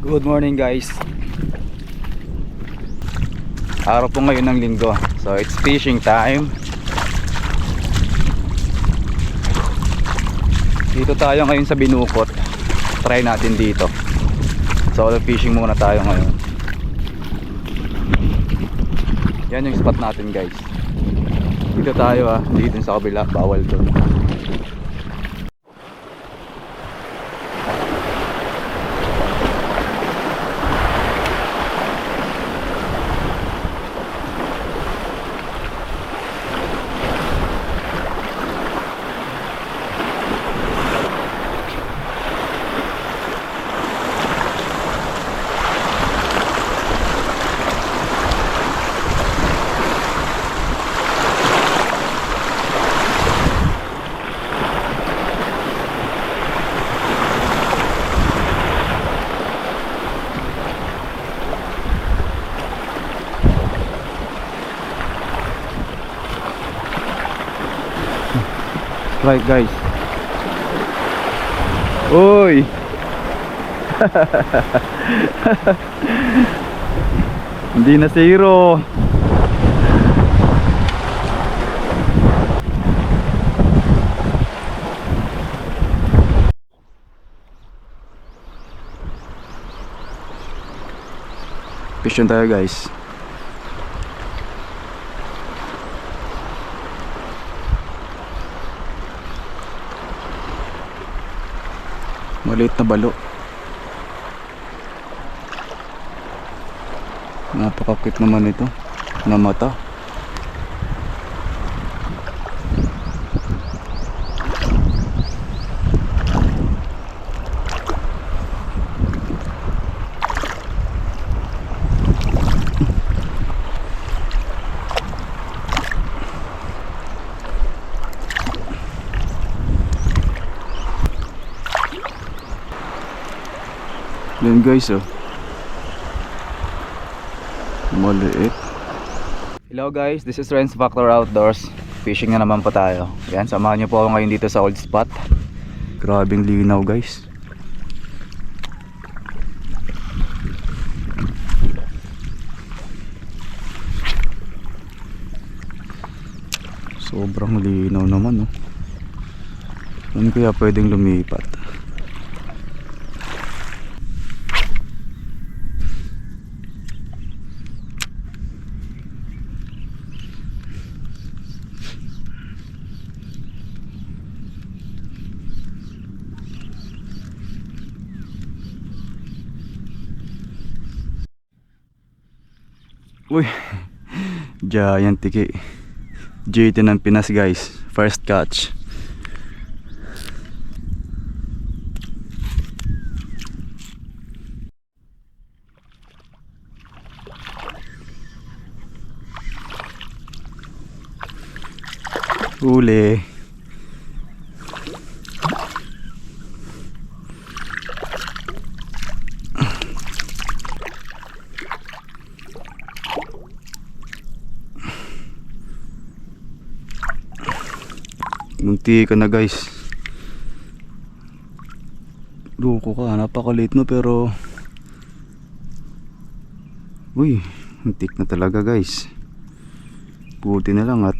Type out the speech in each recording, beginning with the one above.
Good morning guys. Araw po ngayon ng linggo. So it's fishing time. Dito tayo ngayon sa Binukot. Try natin dito. Solo fishing muna tayo ngayon. Yan yung spot natin guys. Dito tayo dito sa kabila. Bawal doon. Right guys. Uy. Hindi na zero. Fishing tayo guys. Maliit na balo. Napakakit naman ito na mata. Yan guys maliit. Hello guys, this is Renz Factor Outdoors. Fishing na naman po tayo. Yan, samahan nyo po ako ngayon dito sa old spot. Grabing linaw guys. Sobrang linaw naman Ano kaya pwedeng lumipat? Uy, giant tiki. JT ng Pinas guys. First catch. Uli. Munti ka na guys. Loko ka, napakaliit no pero uy, muntik na talaga guys. Buti na lang at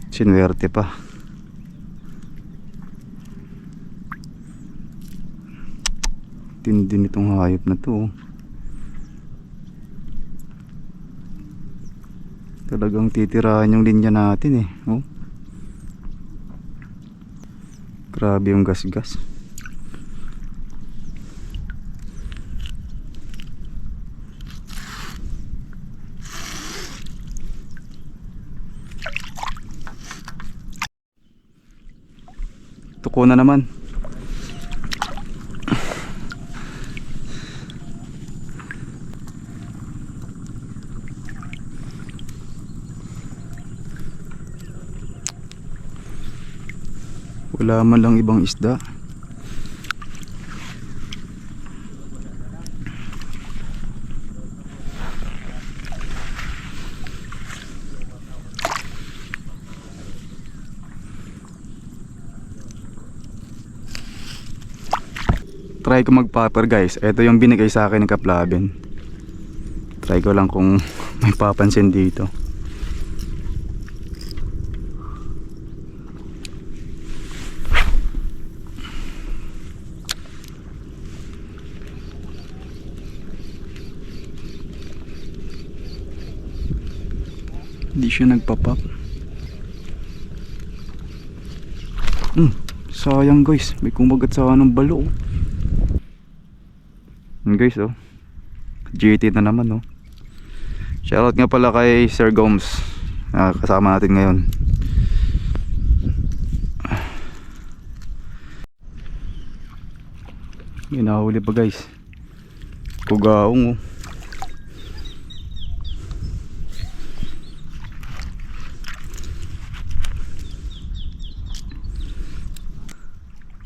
sinuwerte pa. Tindi nitong hayop na to. Talagang titirahan yung linya natin Grabe yung gas-gas. Tuko na naman. Wala man lang ibang isda. try ko mag-popper guys. Ito yung binigay sa akin ni Kaplabin. Try ko lang kung may papansin dito. Hindi siya nagpapap. Sayang guys, may kumagat sa anong balo. Guys oh, GT na naman oh. Shoutout nga pala kay Sir Gomes, kasama natin ngayon. Yun, nahuli pa guys. Kugaong oh.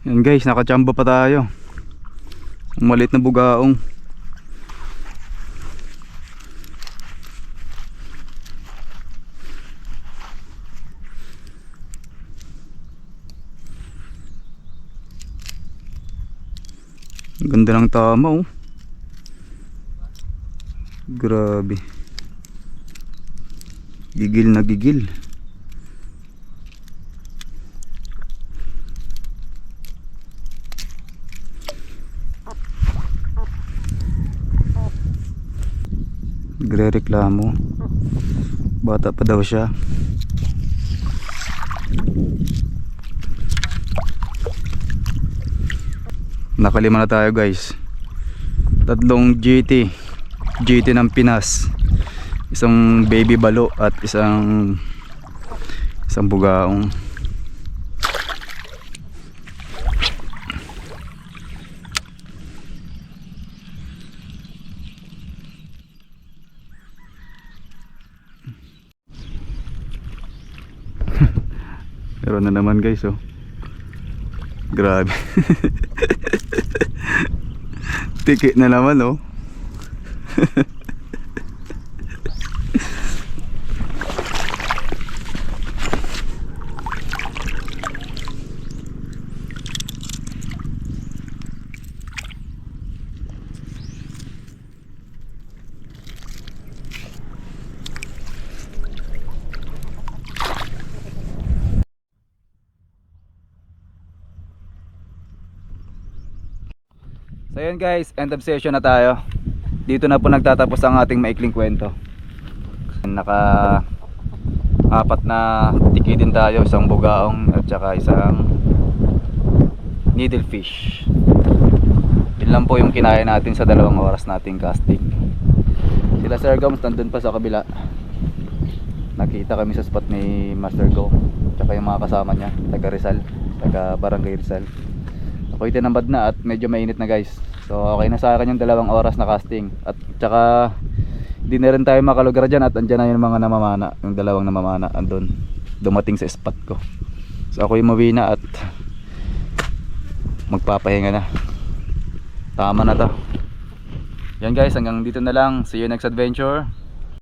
Yan guys, nakachamba pa tayo. Malit na bugaong. Ganda ng tama oh. Grabe. Gigil na gigil. Nagre-reklamo. Bata pa daw siya. Nakalima na tayo guys. Tatlong GT ng Pinas. Isang baby balo at isang bugaong. Meron na naman guys oh. Grabe. Tiki na naman oh. So yun guys, end of session na tayo. Dito na po nagtatapos ang ating maikling kwento. Naka apat na tiki din tayo, isang bugaong at saka isang needlefish. Yun lang po yung kinaya natin sa 2 oras nating casting. Sila Sir Gomes nandun pa sa kabila. Nakita kami sa spot ni Master Go, tsaka yung mga kasama niya, taga Rizal, taga Barangay Rizal. Ako'y tinambad na at medyo mainit na guys. So okay na sa akin yung 2 oras na casting. At tsaka hindi na rin tayo makalugar dyan at andyan na yung mga namamana. Yung 2 namamana andun, dumating sa spot ko. So ako'y umuwi na at magpapahinga na. Tama na to. Yan guys, hanggang dito na lang. See you next adventure.